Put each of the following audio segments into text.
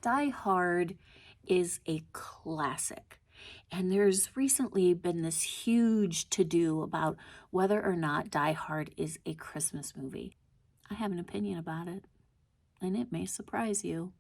Die Hard is a classic. And there's recently been this huge to-do about whether or not Die Hard is a Christmas movie. I have an opinion about it, and it may surprise you.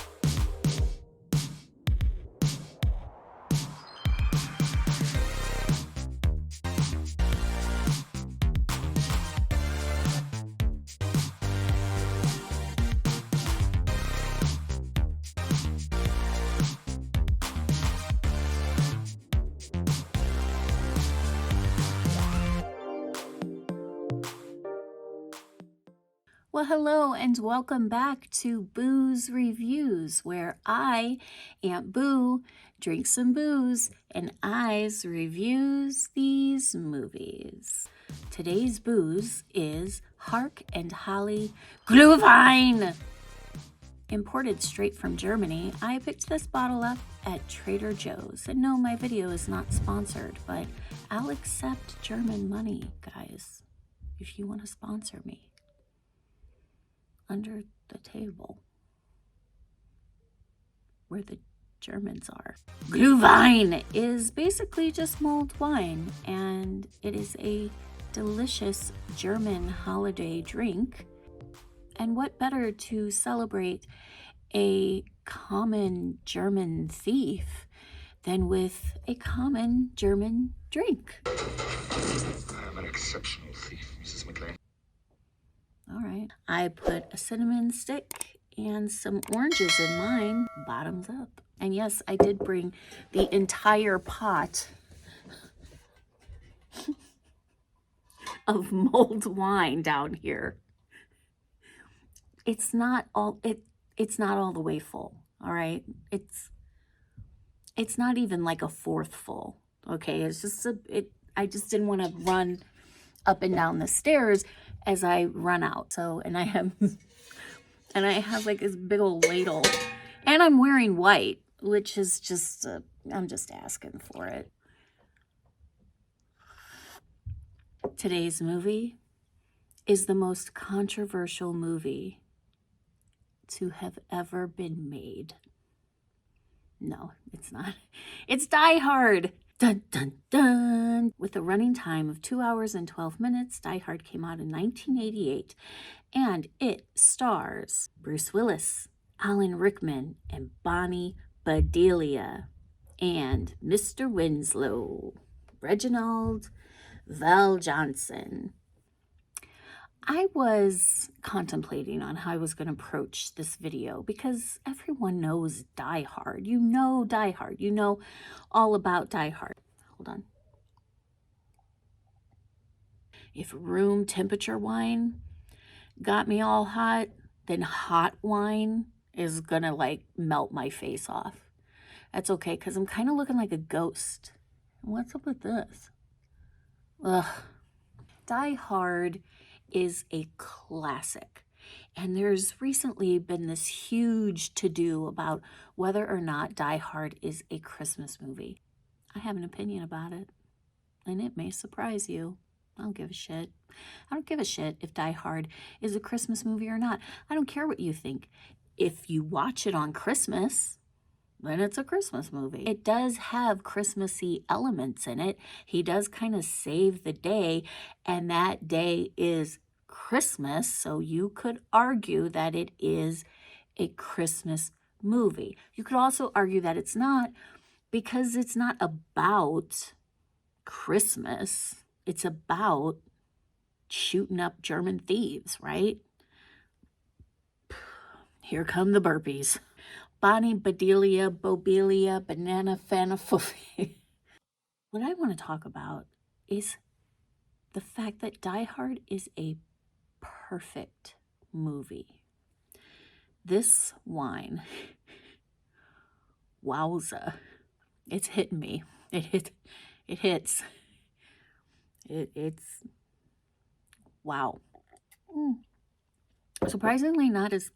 Well, hello and welcome back to Booze Reviews, where I, Aunt Boo, drink some booze and Eyes reviews these movies. Today's booze is Hark and Holly Glühwein. Imported straight from Germany, I picked this bottle up at Trader Joe's. And no, my video is not sponsored, but I'll accept German money, guys, if you want to sponsor me. Under the table where the Germans are. Glühwein is basically just mulled wine, and it is a delicious German holiday drink. And what better to celebrate a common German thief than with a common German drink? I'm an exceptional thief, Mrs. McLean. All right, I put a cinnamon stick and some oranges in mine, bottoms up. And yes, I did bring the entire pot of mulled wine down here. It's not all the way full, all right? It's not even like a fourth full, okay? It's just I just didn't want to run up and down the stairs as I run out. So, and I have like this big old ladle, and I'm wearing white, which is just, I'm just asking for it. Today's movie is the most controversial movie to have ever been made. No, it's not. It's Die Hard. Dun, dun, dun. With a running time of 2 hours and 12 minutes, Die Hard came out in 1988, and it stars Bruce Willis, Alan Rickman, and Bonnie Bedelia, and Mr. Winslow, Reginald Val Johnson. I was contemplating on how I was going to approach this video because everyone knows Die Hard. You know Die Hard. You know all about Die Hard. Hold on. If room temperature wine got me all hot, then hot wine is going to like melt my face off. That's okay because I'm kind of looking like a ghost. What's up with this? Ugh. Die Hard is a classic, and there's recently been this huge to-do about whether or not Die Hard is a Christmas movie. I have an opinion about it, and it may surprise you. I don't give a shit. I don't give a shit if Die Hard is a Christmas movie or not. I don't care what you think. If you watch it on Christmas, then it's a Christmas movie. It does have Christmassy elements in it. He does kind of save the day, and that day is Christmas, so you could argue that it is a Christmas movie. You could also argue that it's not, because it's not about Christmas. It's about shooting up German thieves, right? Here come the burpees. Bonnie Bedelia, Bobelia, Banana Fanafofi. What I want to talk about is the fact that Die Hard is a perfect movie. This wine, wowza, it's hitting me. It hits. It's wow. Surprisingly not as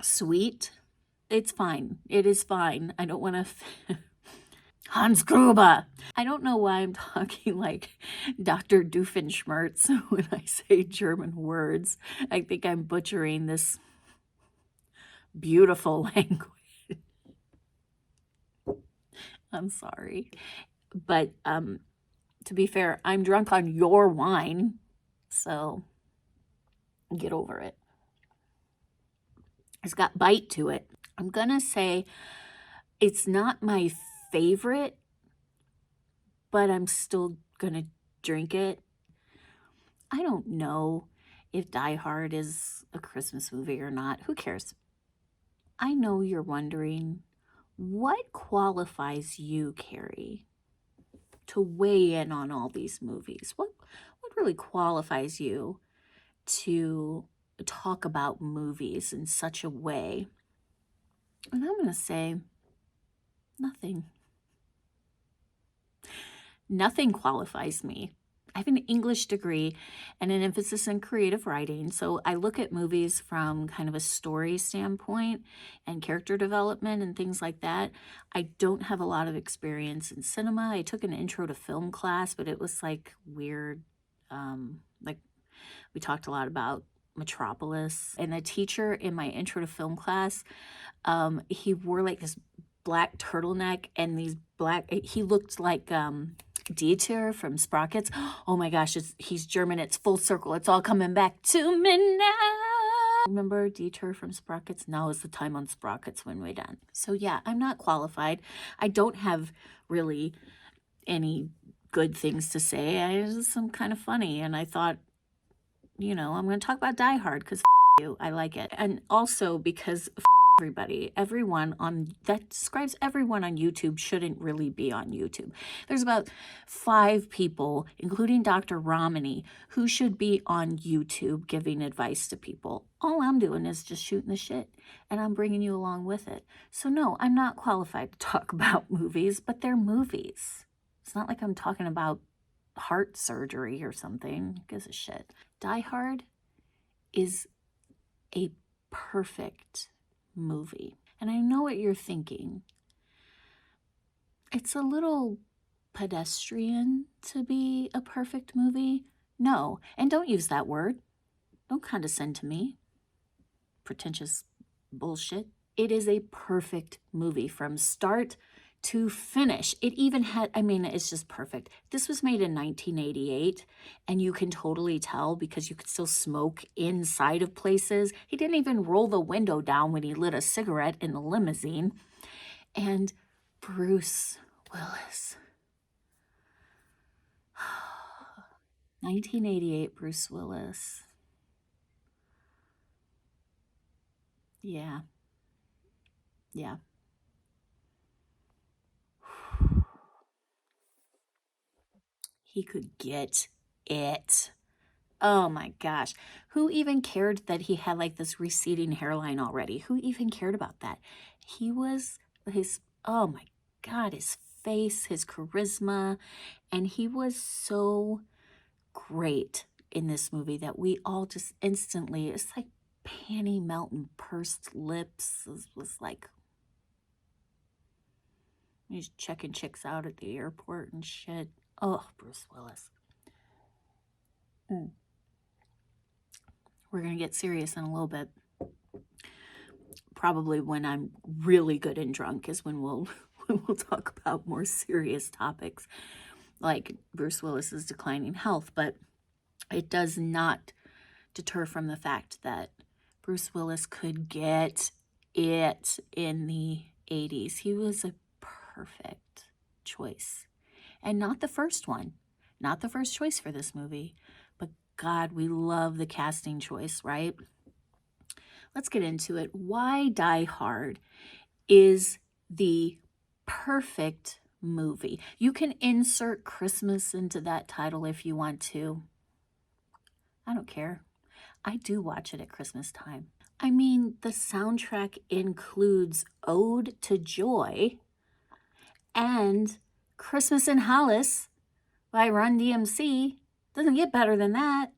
sweet. It's fine. It is fine. I don't want to Hans Gruber. I don't know why I'm talking like Dr. Doofenshmirtz when I say German words. I think I'm butchering this beautiful language. I'm sorry. But to be fair, I'm drunk on your wine, so get over it. It's got bite to it. I'm gonna say it's not my favorite, but I'm still gonna drink it. I don't know if Die Hard is a Christmas movie or not. Who cares? I know you're wondering, what qualifies you, Carrie, to weigh in on all these movies? What really qualifies you to talk about movies in such a way? And I'm going to say nothing. Nothing qualifies me. I have an English degree and an emphasis in creative writing, so I look at movies from kind of a story standpoint and character development and things like that. I don't have a lot of experience in cinema. I took an intro to film class, but it was like weird. Like we talked a lot about Metropolis, and the teacher in my intro to film class, he wore like this black turtleneck and these black, he looked like Dieter from Sprockets. Oh my gosh, he's German. It's full circle. It's all coming back to me now. Remember Dieter from Sprockets? Now is the time on Sprockets when we're done. So yeah, I'm not qualified. I don't have really any good things to say. I'm kind of funny, and I thought, I'm going to talk about Die Hard because you. I like it. And also because everybody, everyone on that describes everyone on YouTube shouldn't really be on YouTube. There's about 5 people, including Dr. Romney, who should be on YouTube giving advice to people. All I'm doing is just shooting the shit, and I'm bringing you along with it. So no, I'm not qualified to talk about movies, but they're movies. It's not like I'm talking about heart surgery or something. Who gives a shit? Die Hard is a perfect movie. And I know what you're thinking. It's a little pedestrian to be a perfect movie. No, and don't use that word. Don't condescend to me. Pretentious bullshit. It is a perfect movie from start to finish. It even had, it's just perfect. This was made in 1988, and you can totally tell because you could still smoke inside of places. He didn't even roll the window down when he lit a cigarette in the limousine. And Bruce Willis. 1988 Bruce Willis. Yeah. Yeah. He could get it. Oh my gosh. Who even cared that he had like this receding hairline already? Who even cared about that? Oh my God, his face, his charisma, and he was so great in this movie that we all just instantly, it's like panty melting, pursed lips. It was like, he's checking chicks out at the airport and shit. Oh, Bruce Willis. We're going to get serious in a little bit. Probably when I'm really good and drunk is when we'll talk about more serious topics like Bruce Willis's declining health. But it does not deter from the fact that Bruce Willis could get it in the 80s. He was a perfect choice. And not the first one. Not the first choice for this movie. But God, we love the casting choice, right? Let's get into it. Why Die Hard is the perfect movie. You can insert Christmas into that title if you want to. I don't care. I do watch it at Christmas time. The soundtrack includes Ode to Joy and Christmas in Hollis by Run DMC. Doesn't get better than that.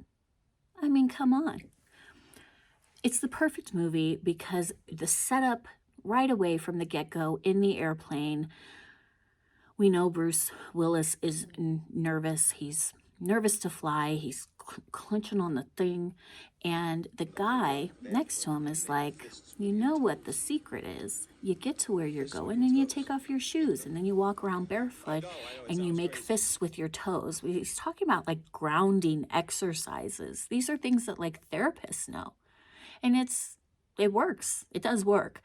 Come on. It's the perfect movie because the setup right away from the get-go in the airplane, we know Bruce Willis is nervous. He's nervous to fly. He's clenching on the thing. And the guy next to him is like, you know what the secret is? You get to where you're going and you take off your shoes and then you walk around barefoot and you make fists with your toes. He's talking about like grounding exercises. These are things that like therapists know. And it works. It does work.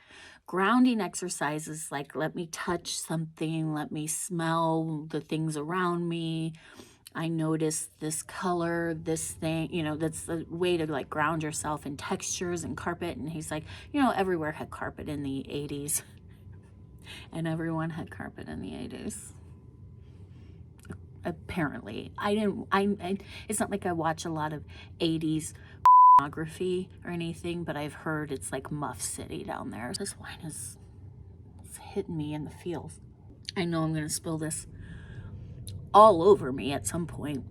Grounding exercises like let me touch something, let me smell the things around me. I notice this color, this thing, you know, that's the way to like ground yourself in textures and carpet. And he's like, you know, everywhere had carpet in the 80s. And everyone had carpet in the 80s. Apparently. It's not like I watch a lot of 80s pornography or anything, but I've heard it's like Muff City down there. This wine is hitting me in the feels. I know I'm going to spill this all over me at some point.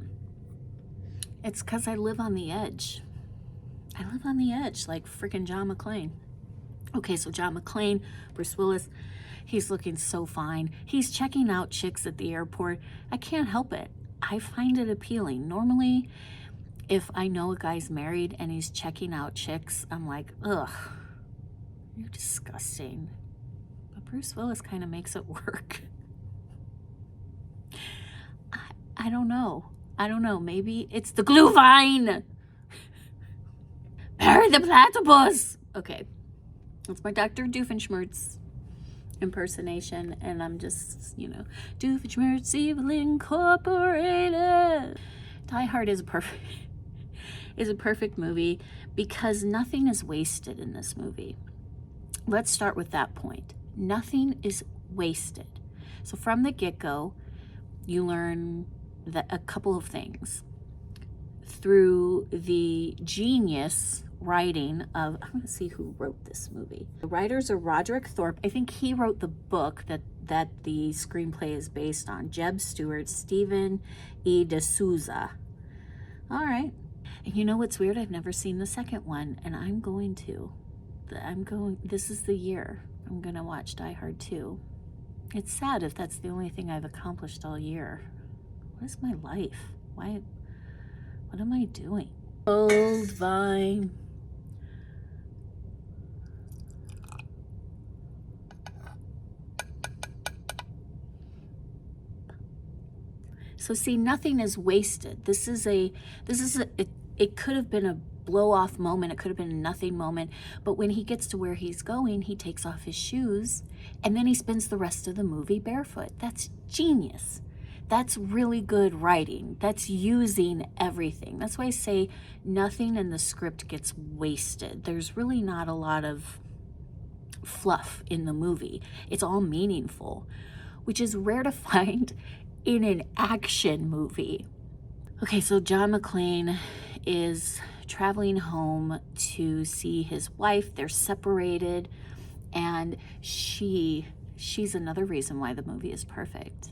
It's because I live on the edge. I live on the edge like freaking John McClane. Okay, so John McClane, Bruce Willis, he's looking so fine. He's checking out chicks at the airport. I can't help it. I find it appealing. Normally, if I know a guy's married and he's checking out chicks, I'm like, ugh, you're disgusting. But Bruce Willis kind of makes it work. I don't know. I don't know. Maybe it's the glue vine. Bury the platypus. Okay. That's my Dr. Doofenshmirtz impersonation. And I'm just, you know, Doofenshmirtz Evil Incorporated. Die Hard is a perfect movie because nothing is wasted in this movie. Let's start with that point. Nothing is wasted. So from the get-go, you learn that a couple of things through the genius writing of, I'm going to see who wrote this movie. The writers are Roderick Thorpe. I think he wrote the book that the screenplay is based on. Jeb Stewart, Stephen E. D'Souza. All right. And you know what's weird? I've never seen the second one, and I'm going to. This is the year I'm going to watch Die Hard 2. It's sad if that's the only thing I've accomplished all year. What is my life? What am I doing? Old vine. So see, nothing is wasted. It could have been a blow off moment. It could have been a nothing moment. But when he gets to where he's going, he takes off his shoes and then he spends the rest of the movie barefoot. That's genius. That's really good writing. That's using everything. That's why I say nothing in the script gets wasted. There's really not a lot of fluff in the movie. It's all meaningful, which is rare to find in an action movie. Okay, so John McClane is traveling home to see his wife. They're separated, and she's another reason why the movie is perfect.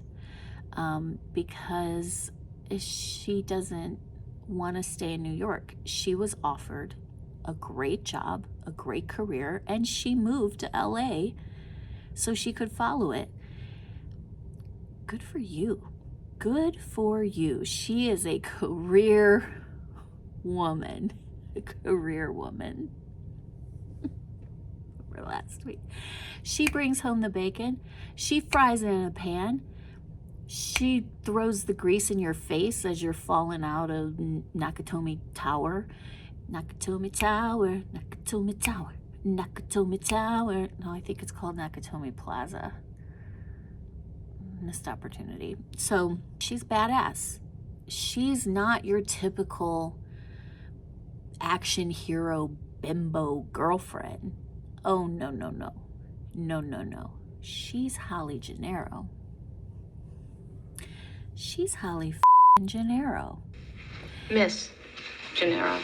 Because she doesn't want to stay in New York. She was offered a great job, a great career, and she moved to LA so she could follow it. Good for you. Good for you. She is a career woman. A career woman. For last week. She brings home the bacon. She fries it in a pan. She throws the grease in your face as you're falling out of Nakatomi Tower. Nakatomi Tower, Nakatomi Tower, Nakatomi Tower. No, I think it's called Nakatomi Plaza. Missed opportunity. So she's badass. She's not your typical action hero bimbo girlfriend. Oh, no, no, no. No, no, no. She's Holly Gennaro. She's Holly f***ing Gennaro. Miss Gennaro.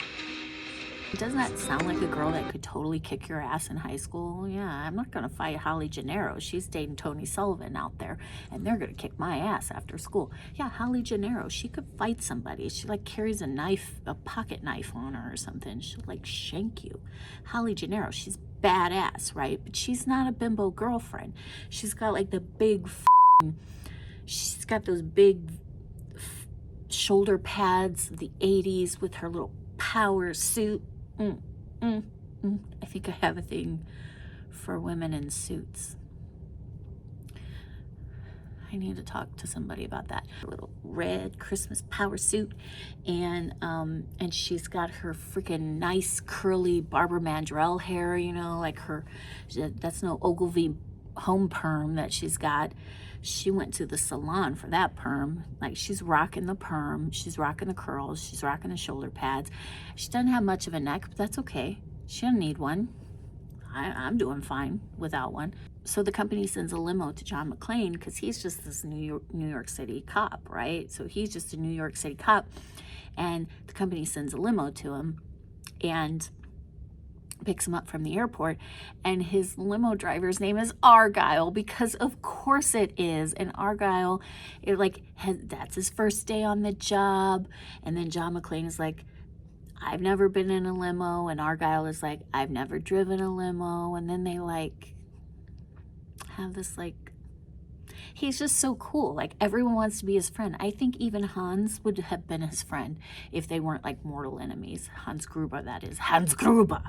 Doesn't that sound like a girl that could totally kick your ass in high school? Yeah, I'm not going to fight Holly Gennaro. She's dating Tony Sullivan out there, and they're going to kick my ass after school. Yeah, Holly Gennaro, she could fight somebody. She, like, carries a knife, a pocket knife on her or something. She'll, like, shank you. Holly Gennaro, she's badass, right? But she's not a bimbo girlfriend. She's got, like, the big she's got those big shoulder pads, the 80s with her little power suit. I think I have a thing for women in suits. I need to talk to somebody about that. A little red Christmas power suit, and she's got her freaking nice curly Barbara Mandrell hair, you know, like her, that's no Ogilvy home perm that she's got. She went to the salon for that perm. Like, she's rocking the perm, she's rocking the curls, she's rocking the shoulder pads. She doesn't have much of a neck, but that's okay. She doesn't need one. I'm doing fine without one. So the company sends a limo to John McClane because he's just this New York City cop, right? So he's just a New York City cop, and the company sends a limo to him and picks him up from the airport, and his limo driver's name is Argyle, because of course it is. And Argyle, that's his first day on the job. And then John McClane is like, I've never been in a limo, and Argyle is like, I've never driven a limo. And then they like have this, like, he's just so cool. Like, everyone wants to be his friend. I think even Hans would have been his friend if they weren't like mortal enemies. Hans Gruber, that is. Hans Gruber.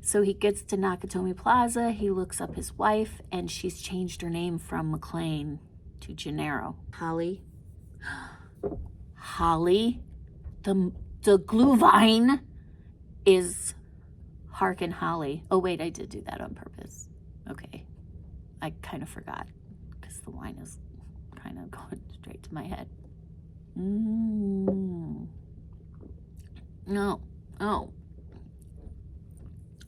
So he gets to Nakatomi Plaza. He looks up his wife, and she's changed her name from McClane to Gennaro. Holly. Holly. The Glühwein is Harkin Holly. Oh, wait, I did do that on purpose. Okay. I kind of forgot because the wine is kind of going straight to my head. No. Oh.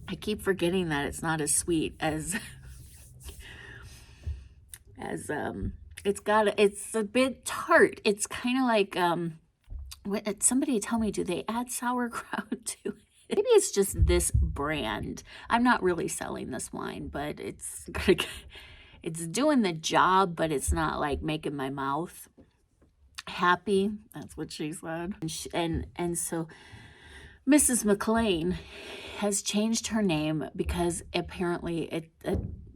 I keep forgetting that it's not as sweet as it's a bit tart. It's kind of like somebody tell me, do they add sauerkraut to it? Maybe it's just this brand. I'm not really selling this wine, but it's doing the job, but it's not like making my mouth happy. That's what she said. And so Mrs. McClane has changed her name because apparently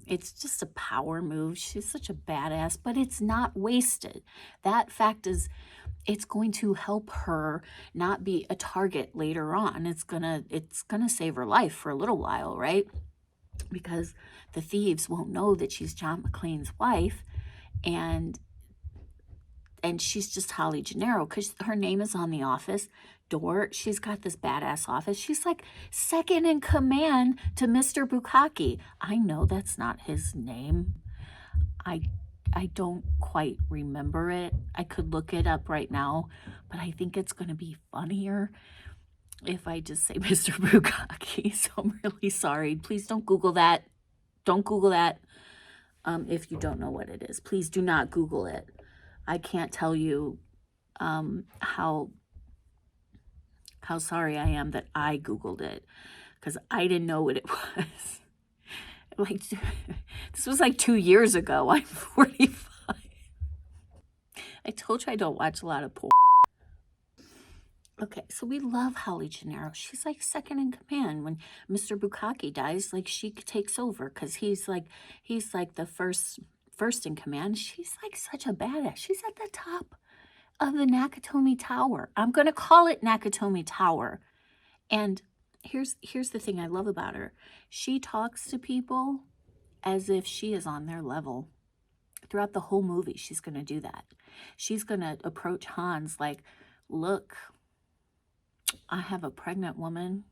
it's just a power move. She's such a badass, but it's not wasted. That fact is, it's going to help her not be a target later on. It's gonna save her life for a little while, right? Because the thieves won't know that she's John McClane's wife, and she's just Holly Gennaro because her name is on the office door. She's got this badass office. She's like second in command to Mr. Bukkake. I know that's not his name. I don't quite remember it. I could look it up right now, but I think it's going to be funnier if I just say Mr. Bukkake. So I'm really sorry. Please don't Google that. Don't Google that. If you don't know what it is, please do not Google it. I can't tell you how sorry I am that I Googled it, because I didn't know what it was. Like, this was like 2 years ago. I'm 45. I told you I don't watch a lot of porn. Okay, so we love Holly Gennaro. She's like second in command. When Mr. Bukkake dies, like, she takes over because he's like the first in command. She's like such a badass. She's at the top of the Nakatomi Tower. I'm gonna call it Nakatomi Tower. And here's the thing I love about her. She talks to people as if she is on their level. Throughout the whole movie, she's going to do that. She's going to approach Hans like, look, I have a pregnant woman,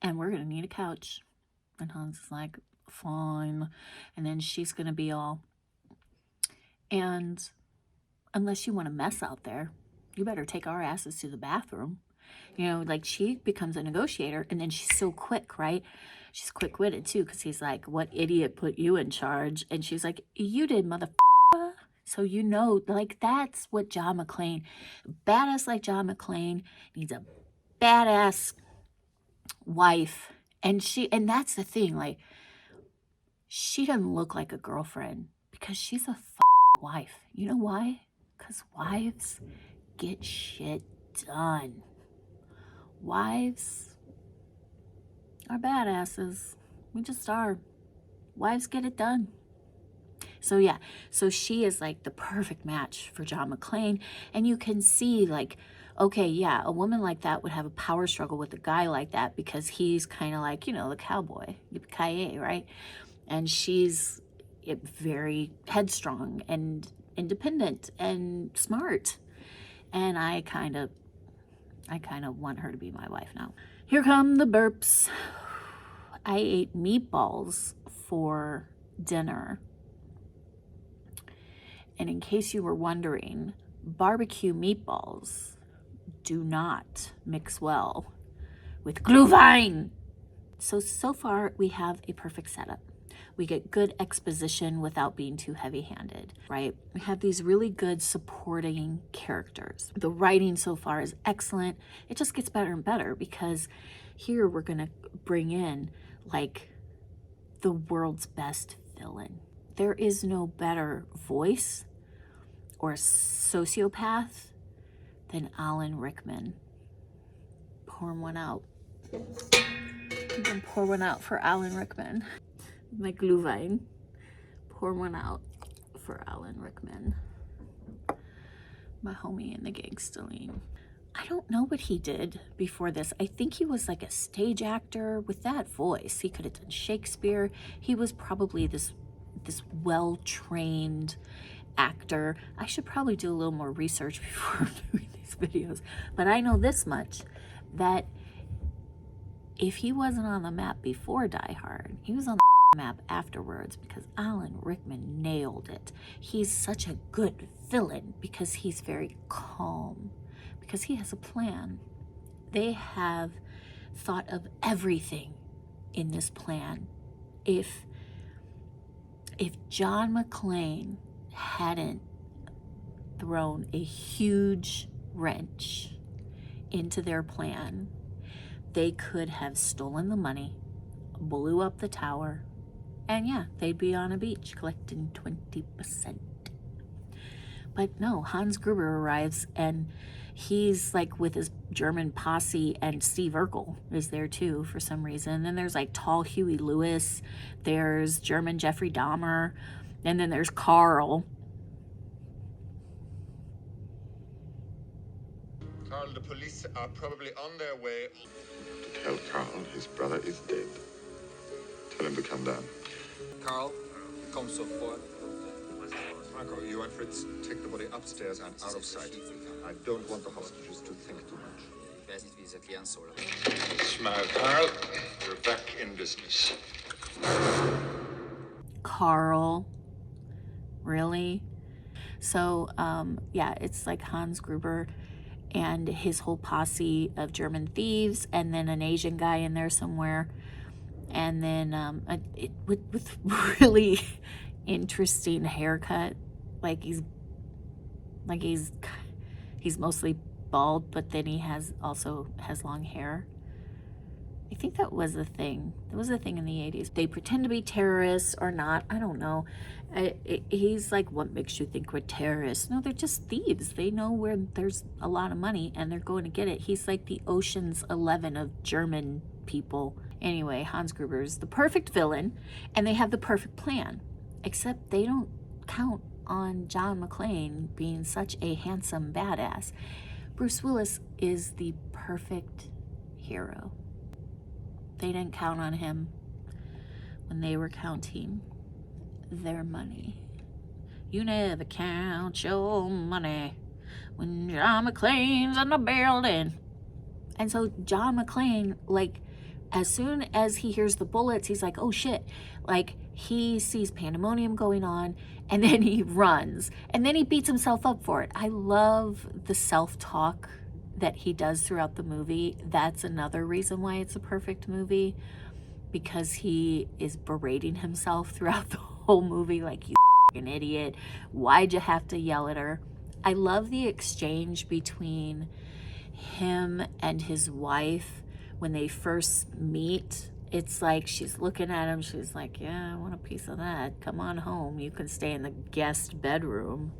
and we're going to need a couch. And Hans is like, fine. And then she's going to be all, and unless you want to mess out there, you better take our asses to the bathroom. You know, like, she becomes a negotiator, and then she's so quick, right? She's quick-witted, too, because he's like, what idiot put you in charge? And she's like, you did, motherfucker. So, you know, like, that's what John McClane, badass like John McClane, needs a badass wife. And that's the thing, like, she doesn't look like a girlfriend because she's a wife. You know why? Because wives get shit done. Wives are badasses. We just are. Wives get it done. So yeah, so she is like the perfect match for John McClane. And you can see like, okay, yeah, a woman like that would have a power struggle with a guy like that because he's kind of like, you know, the cowboy, yippee-ki-yay, right? And she's very headstrong and independent and smart. And I kind of want her to be my wife now. Here come the burps. I ate meatballs for dinner. And in case you were wondering, barbecue meatballs do not mix well with glühwein. So far we have a perfect setup. We get good exposition without being too heavy-handed, right? We have these really good supporting characters. The writing so far is excellent. It just gets better and better because here we're gonna bring in like the world's best villain. There is no better voice or sociopath than Alan Rickman. Pour one out. You can pour one out for Alan Rickman. My glühwein. Pour one out for Alan Rickman. My homie in the gangsterline. I don't know what he did before this. I think he was like a stage actor with that voice. He could have done Shakespeare. He was probably this well-trained actor. I should probably do a little more research before doing these videos. But I know this much, that if he wasn't on the map before Die Hard, he was on the map afterwards because Alan Rickman nailed it. He's such a good villain because he's very calm, because he has a plan. They have thought of everything in this plan. If John McClane hadn't thrown a huge wrench into their plan, they could have stolen the money, blew up the tower, and yeah, they'd be on a beach collecting 20%. But no, Hans Gruber arrives and he's like with his German posse, and Steve Urkel is there too for some reason. And then there's like tall Huey Lewis, there's German Jeffrey Dahmer, and then there's Carl. Carl, the police are probably on their way. Tell Carl his brother is dead. Tell him to come down. Carl, kom sofort. Marco, you and Fritz take the body upstairs and out of sight. I don't want the hostages to think too much. Ich weiß nicht, wie ich es erklären soll. Smile, Carl. We're back in business. Carl, really? So yeah, it's like Hans Gruber and his whole posse of German thieves, and then an Asian guy in there somewhere, and then with really interesting haircut, like he's mostly bald, but then he also has long hair. I think that was a thing. That was a thing in the 80s. They pretend to be terrorists or not. I don't know. He's like, what makes you think we're terrorists? No, they're just thieves. They know where there's a lot of money and they're going to get it. He's like the Ocean's 11 of German people. Anyway, Hans Gruber is the perfect villain and they have the perfect plan. Except they don't count on John McClane being such a handsome badass. Bruce Willis is the perfect hero. They didn't count on him when they were counting their money. You never count your money when John McClane's in the building. And so John McClane, like, as soon as he hears the bullets, he's like, oh shit. Like, he sees pandemonium going on, and then he runs, and then he beats himself up for it. I love the self-talk that he does throughout the movie. That's another reason why it's a perfect movie, because he is berating himself throughout the whole movie, like, you an idiot, why'd you have to yell at her? I love the exchange between him and his wife when they first meet. It's like she's looking at him, she's like, yeah, I want a piece of that, come on home, you can stay in the guest bedroom.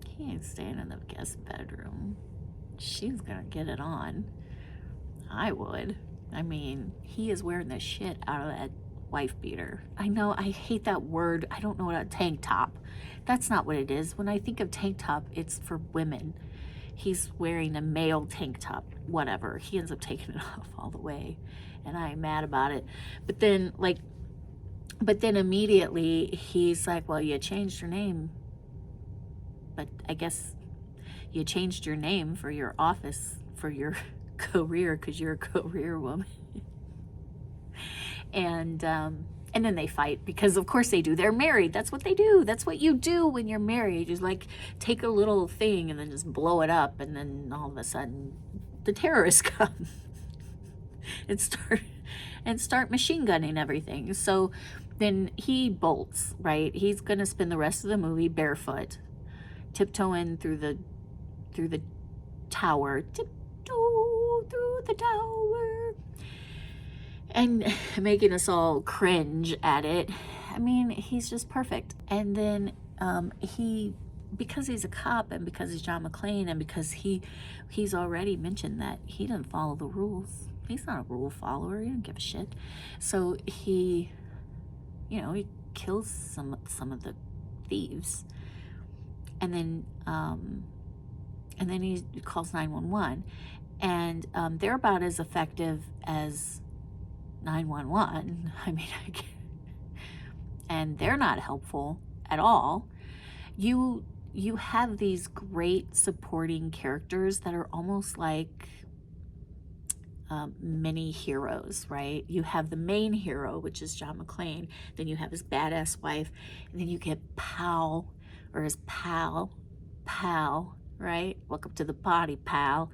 He ain't staying in the guest bedroom. She's gonna get it on. I would. I mean, he is wearing the shit out of that wife beater. I know, I hate that word. I don't know what a tank top. That's not what it is. When I think of tank top, it's for women. He's wearing a male tank top, whatever. He ends up taking it off all the way, and I'm mad about it. But then immediately he's like, well, you changed your name, but I guess you changed your name for your office, for your career, because you're a career woman. And then they fight, because of course they do. They're married. That's what they do. That's what you do when you're married. Just like take a little thing and then just blow it up, and then all of a sudden the terrorists come and start machine gunning everything. So then he bolts, right? He's gonna spend the rest of the movie barefoot, tiptoeing through the tower, tiptoe through the tower, and making us all cringe at it. I mean, he's just perfect. And then because he's a cop, and because he's John McClane, and because he's already mentioned that he doesn't follow the rules. He's not a rule follower. He doesn't give a shit. So he kills some of the thieves, and then he calls 911, and they're about as effective as 911. I mean, and they're not helpful at all. You have these great supporting characters that are almost like mini heroes, right? You have the main hero, which is John McClane. Then you have his badass wife, and then you get Pal, or his pal, right? Welcome to the party, pal.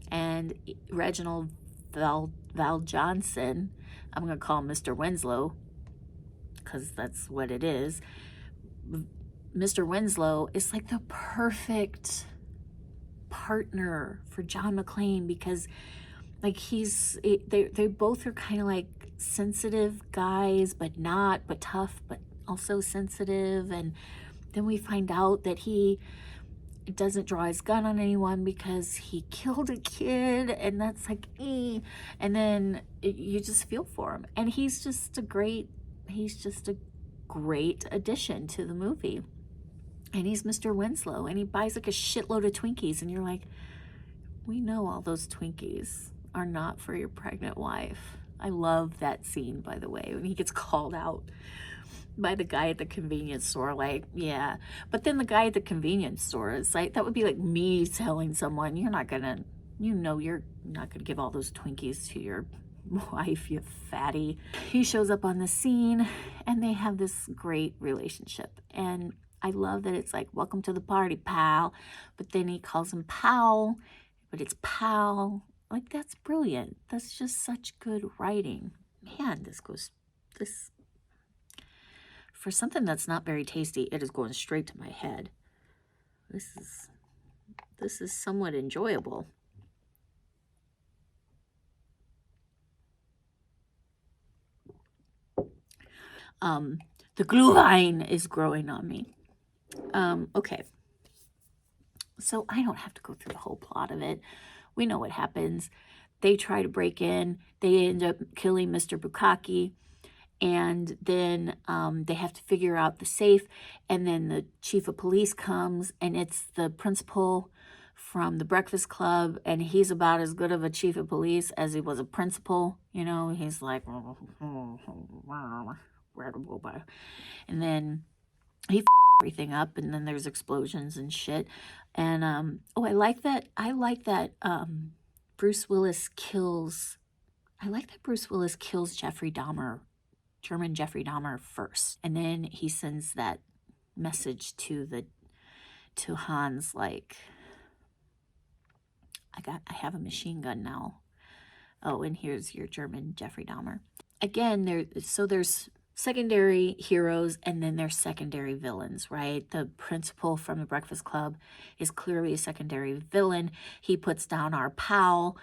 And Reginald Val Johnson, I'm gonna call him Mr. Winslow, because that's what it is. Mr. Winslow is like the perfect partner for John McClane, because like they both are kind of like sensitive guys, but tough, but also sensitive. And then we find out that he doesn't draw his gun on anyone because he killed a kid, and that's like, and then you just feel for him. And he's just a great addition to the movie. And he's Mr. Winslow, and he buys like a shitload of Twinkies, and you're like, we know all those Twinkies are not for your pregnant wife. I love that scene, by the way, when he gets called out by the guy at the convenience store, like, yeah. But then the guy at the convenience store is like, that would be like me telling someone, you're not gonna give all those Twinkies to your wife, you fatty. He shows up on the scene, and they have this great relationship. And I love that it's like, welcome to the party, pal. But then he calls him pal, but it's pal. Like, that's brilliant. That's just such good writing. Man, this for something that's not very tasty, it is going straight to my head. This is somewhat enjoyable. The glühwein is growing on me. Okay. So I don't have to go through the whole plot of it. We know what happens. They try to break in. They end up killing Mr. Bukkake. And then they have to figure out the safe. And then the chief of police comes, and it's the principal from the Breakfast Club. And he's about as good of a chief of police as he was a principal. You know, he's like, and then he everything up, and then there's explosions and shit. And I like that Bruce Willis kills Jeffrey Dahmer, German Jeffrey Dahmer, first, and then he sends that message to Hans, like, I have a machine gun now. Oh, and here's your German Jeffrey Dahmer. Again, there's secondary heroes, and then there's secondary villains, right? The principal from the Breakfast Club is clearly a secondary villain. He puts down our pal,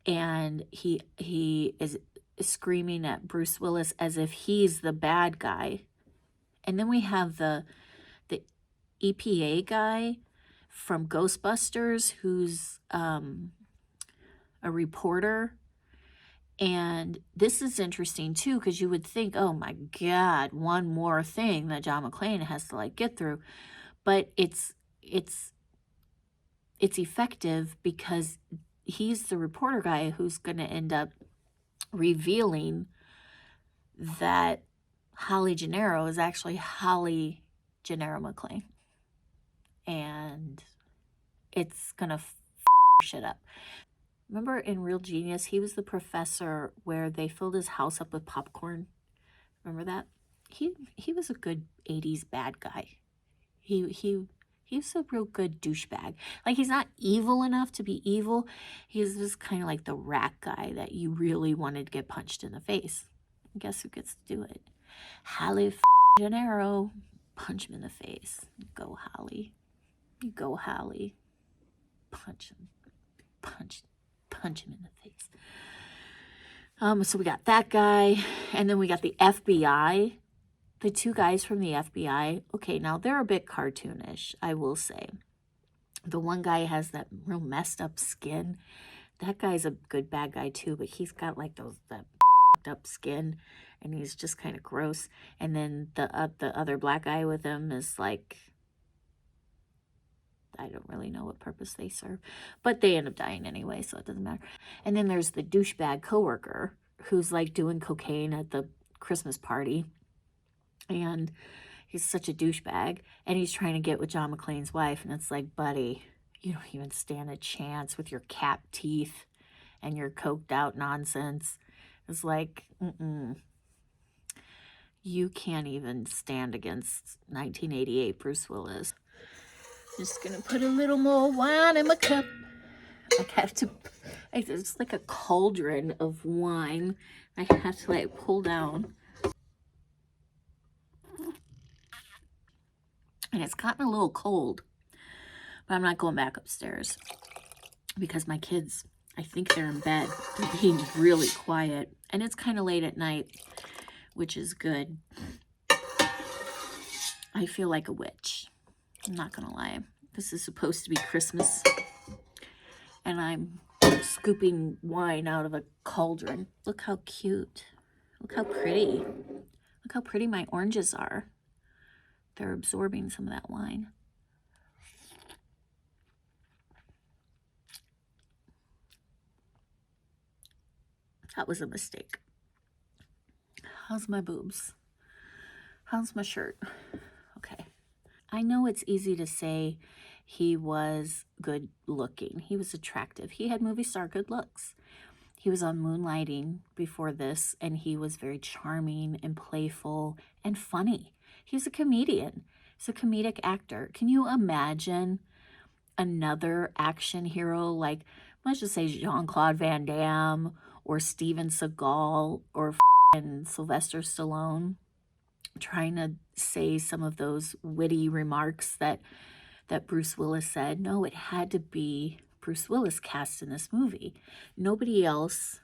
and he is screaming at Bruce Willis as if he's the bad guy. And then we have the EPA guy from Ghostbusters, who's a reporter, And this is interesting too, because you would think, oh my God, one more thing that John McClane has to like get through. But it's effective because he's the reporter guy who's going to end up revealing that Holly Gennaro is actually Holly Gennaro McClane. And it's going to shit up. Remember in Real Genius, he was the professor where they filled his house up with popcorn. Remember that? He was a good 80s bad guy. He's a real good douchebag. Like, he's not evil enough to be evil. He's just kind of like the rat guy that you really wanted to get punched in the face. And guess who gets to do it? Holly Gennaro. Punch him in the face. Go, Holly. You go, Holly. Punch him. Punch him in the face. So we got that guy, and then we got the FBI. The two guys from the FBI. Okay, now they're a bit cartoonish, I will say. The one guy has that real messed up skin. That guy's a good bad guy too, but he's got like that up skin, and he's just kind of gross. And then the other black guy with him is like, I don't really know what purpose they serve, but they end up dying anyway, so it doesn't matter. And then there's the douchebag coworker who's like doing cocaine at the Christmas party, and he's such a douchebag, and he's trying to get with John McClane's wife, and it's like, buddy, you don't even stand a chance with your cap teeth and your coked out nonsense. It's like, you can't even stand against 1988 Bruce Willis. Just gonna put a little more wine in my cup. I have to, it's like a cauldron of wine. I have to like pull down. And it's gotten a little cold, but I'm not going back upstairs because my kids, I think they're in bed. They're being really quiet, and it's kind of late at night, which is good. I feel like a witch. I'm not gonna lie. This is supposed to be Christmas, and I'm scooping wine out of a cauldron. Look how cute. Look how pretty. Look how pretty my oranges are. They're absorbing some of that wine. That was a mistake. How's my boobs? How's my shirt? Okay. I know it's easy to say he was good looking. He was attractive. He had movie star good looks. He was on Moonlighting before this, and he was very charming and playful and funny. He was a comedian. He's a comedic actor. Can you imagine another action hero like, let's just say Jean-Claude Van Damme or Steven Seagal or Sylvester Stallone trying to say some of those witty remarks that Bruce Willis said? No, it had to be Bruce Willis cast in this movie. Nobody else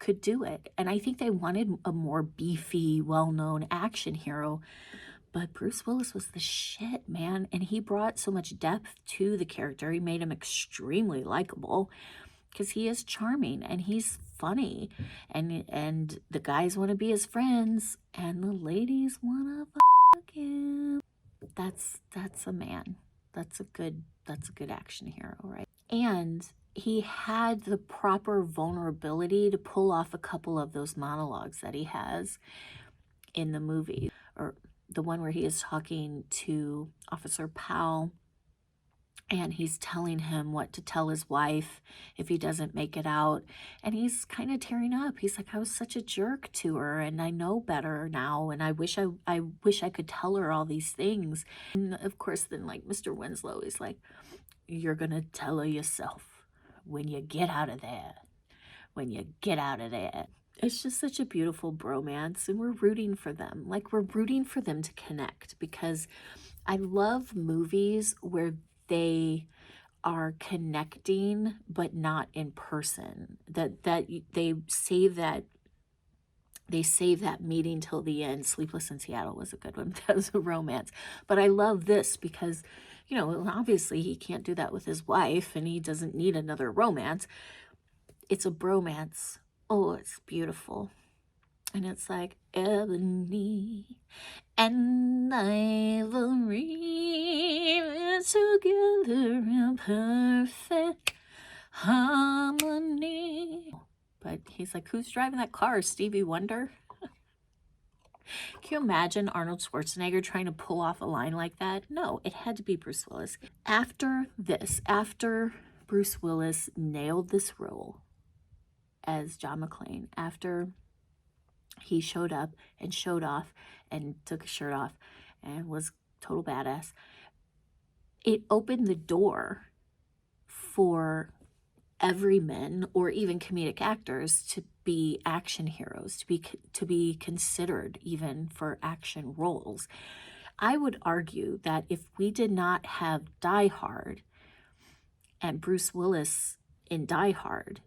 could do it. And I think they wanted a more beefy, well-known action hero. But Bruce Willis was the shit, man. And he brought so much depth to the character. He made him extremely likable because he is charming and he's funny. And the guys want to be his friends and the ladies want to fuck him. That's a man. That's a good action hero, right? And he had the proper vulnerability to pull off a couple of those monologues that he has in the movie, or the one where he is talking to Officer Powell and he's telling him what to tell his wife if he doesn't make it out. And he's kind of tearing up. He's like, I was such a jerk to her and I know better now. And I wish I could tell her all these things. And of course, then like Mr. Winslow is like, you're going to tell her yourself when you get out of there. When you get out of there. It's just such a beautiful bromance, and we're rooting for them. Like, we're rooting for them to connect, because I love movies where they are connecting but not in person. That they save that meeting till the end. Sleepless in Seattle was a good one. That was a romance. But I love this because, you know, obviously he can't do that with his wife and he doesn't need another romance. It's a bromance Oh, it's beautiful. And it's like ebony and ivory together in perfect harmony. But he's like, who's driving that car? Stevie Wonder? Can you imagine Arnold Schwarzenegger trying to pull off a line like that? No, it had to be Bruce Willis. After this, after Bruce Willis nailed this role as John McClane, after he showed up and showed off and took his shirt off and was total badass, it opened the door for everyman or even comedic actors to be action heroes, to be considered even for action roles. I would argue that if we did not have Die Hard and Bruce Willis in Die Hard,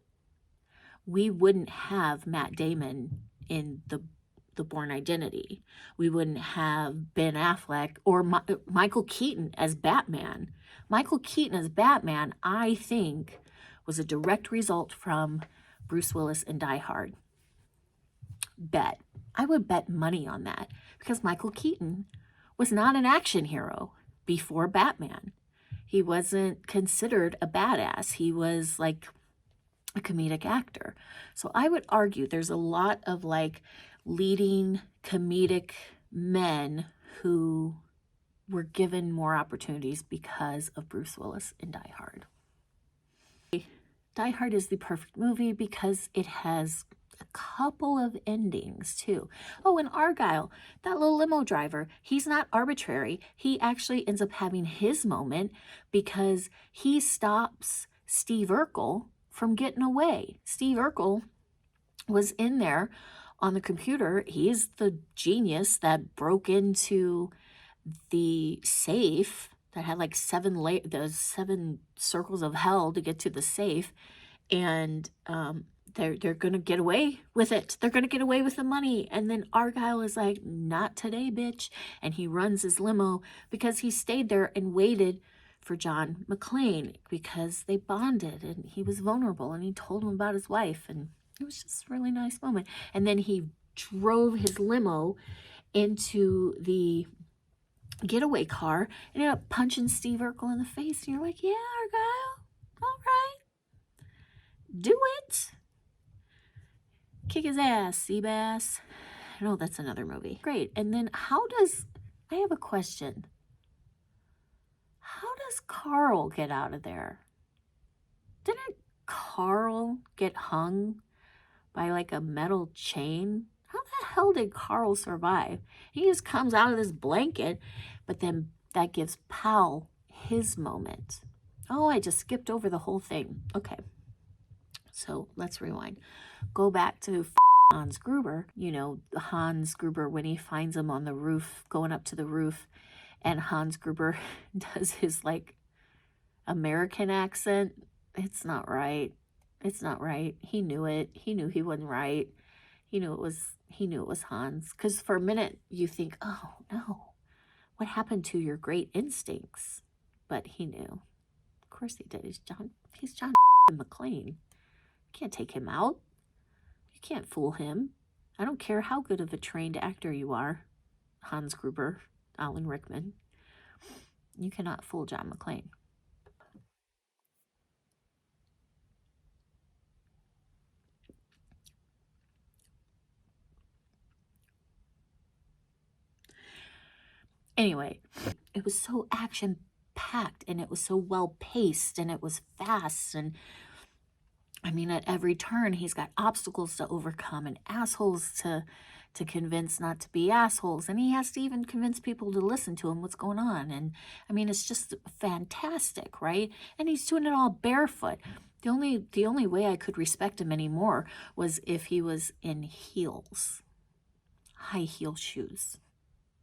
we wouldn't have Matt Damon in the Bourne Identity. We wouldn't have Ben Affleck or Michael Keaton as Batman. Michael Keaton as Batman, I think, was a direct result from Bruce Willis and Die Hard. Bet. I would bet money on that because Michael Keaton was not an action hero before Batman. He wasn't considered a badass. He was like a comedic actor. So I would argue there's a lot of like leading comedic men who were given more opportunities because of Bruce Willis in Die Hard. Die Hard is the perfect movie because it has a couple of endings too. Oh, and Argyle, that little limo driver, he's not arbitrary. He actually ends up having his moment because he stops Steve Urkel from getting away. Steve Urkel was in there on the computer. He's the genius that broke into the safe that had like those 7 circles of hell to get to the safe, and they're gonna get away with it. They're gonna get away with the money. And then Argyle is like, not today, bitch. And he runs his limo because he stayed there and waited for John McClane because they bonded and he was vulnerable and he told him about his wife, and it was just a really nice moment. And then he drove his limo into the getaway car and ended up punching Steve Urkel in the face. And you're like, yeah, Argyle, all right, do it. Kick his ass, Seabass. No, that's another movie. Great. And then I have a question. How does Carl get out of there? Didn't Carl get hung by like a metal chain? How the hell did Carl survive? He just comes out of this blanket, but then that gives Powell his moment. Oh, I just skipped over the whole thing. Okay, so let's rewind. Go back to Hans Gruber. You know, Hans Gruber, when he finds him on the roof, going up to the roof, and Hans Gruber does his like American accent. It's not right. It's not right. He knew it. He knew he wasn't right. He knew it was Hans. Because for a minute you think, oh no, what happened to your great instincts? But he knew. Of course he did. He's John McClane. You can't take him out. You can't fool him. I don't care how good of a trained actor you are, Hans Gruber, Alan Rickman. You cannot fool John McClane. Anyway, it was so action-packed and it was so well-paced and it was fast. And I mean, at every turn, he's got obstacles to overcome and assholes to convince not to be assholes. And he has to even convince people to listen to him, what's going on. And I mean, it's just fantastic, right? And he's doing it all barefoot. The only way I could respect him anymore was if he was in heels, high heel shoes.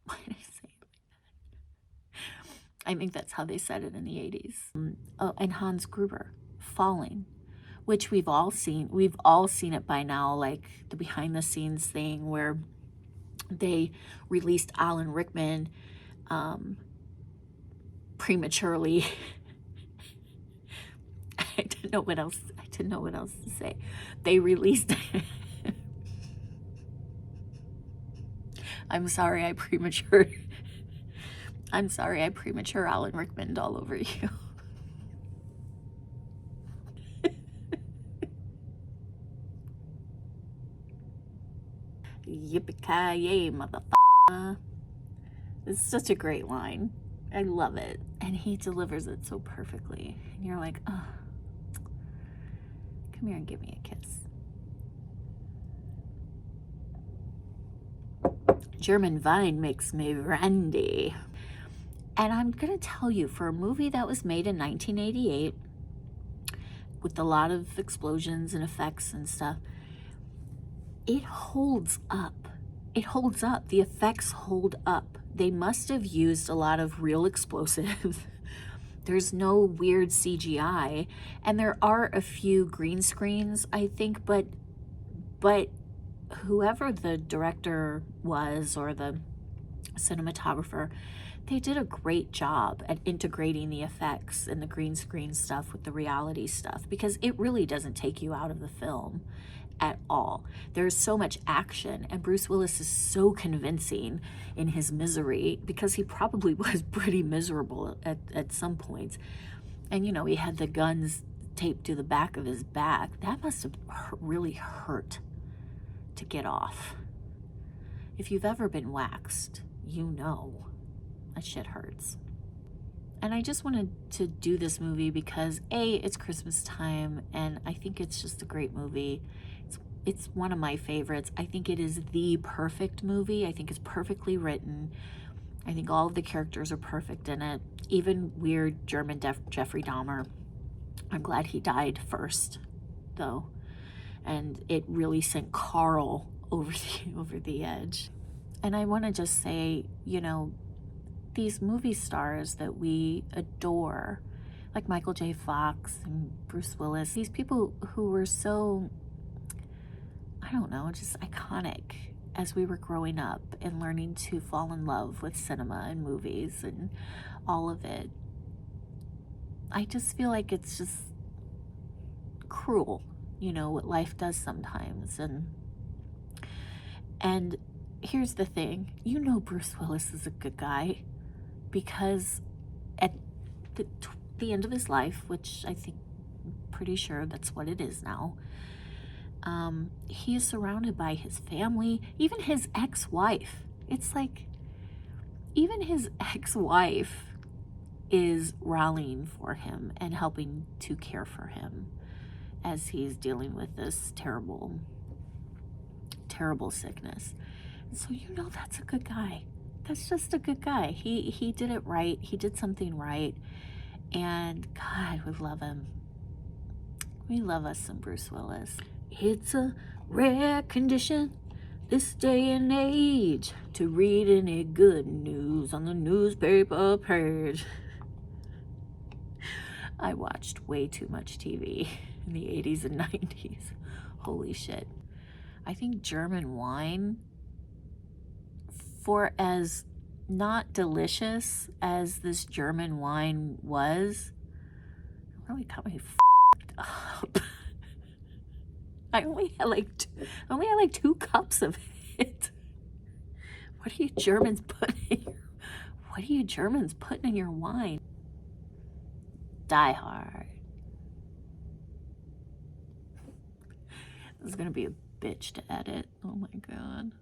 Why did I say it like that? I think that's how they said it in the 80s. Oh, and Hans Gruber falling, which we've all seen. We've all seen it by now, like the behind the scenes thing where they released Alan Rickman prematurely. I didn't know what else to know what else to say. They released I'm sorry I premature Alan Rickman all over you. Yippee-ki-yay, motherfucker. It's such a great line. I love it. And he delivers it so perfectly. And you're like, oh, come here and give me a kiss. German wine makes me randy. And I'm going to tell you, for a movie that was made in 1988, with a lot of explosions and effects and stuff, it holds up. It holds up. The effects hold up. They must have used a lot of real explosives. There's no weird CGI. And there are a few green screens, I think, but whoever the director was or the cinematographer, they did a great job at integrating the effects and the green screen stuff with the reality stuff, because it really doesn't take you out of the film at all. There's so much action, and Bruce Willis is so convincing in his misery, because he probably was pretty miserable at some points. And you know, he had the guns taped to the back of his back. That must have really hurt to get off. If you've ever been waxed, you know that shit hurts. And I just wanted to do this movie because A, it's Christmas time, and I think it's just a great movie. It's one of my favorites. I think it is the perfect movie. I think it's perfectly written. I think all of the characters are perfect in it. Even weird German Jeffrey Dahmer. I'm glad he died first, though. And it really sent Carl over the edge. And I want to just say, you know, these movie stars that we adore, like Michael J. Fox and Bruce Willis, these people who were so, I don't know, just iconic as we were growing up and learning to fall in love with cinema and movies and all of it. I just feel like it's just cruel, you know, what life does sometimes. And here's the thing, you know Bruce Willis is a good guy, because at the end of his life, which I think, pretty sure that's what it is now, he is surrounded by his family, even his ex-wife. It's like, even his ex-wife is rallying for him and helping to care for him as he's dealing with this terrible, terrible sickness. And so you know that's a good guy. That's just a good guy. He did it right. He did something right. And God, we love him. We love us some Bruce Willis. It's a rare condition this day and age to read any good news on the newspaper page. I watched way too much TV in the 80s and 90s. Holy shit. I think German wine, for as not delicious as this German wine was, really got me f***ed up. I only had like 2 cups of it. What are you Germans putting in your wine? Die Hard. This is gonna be a bitch to edit. Oh my God.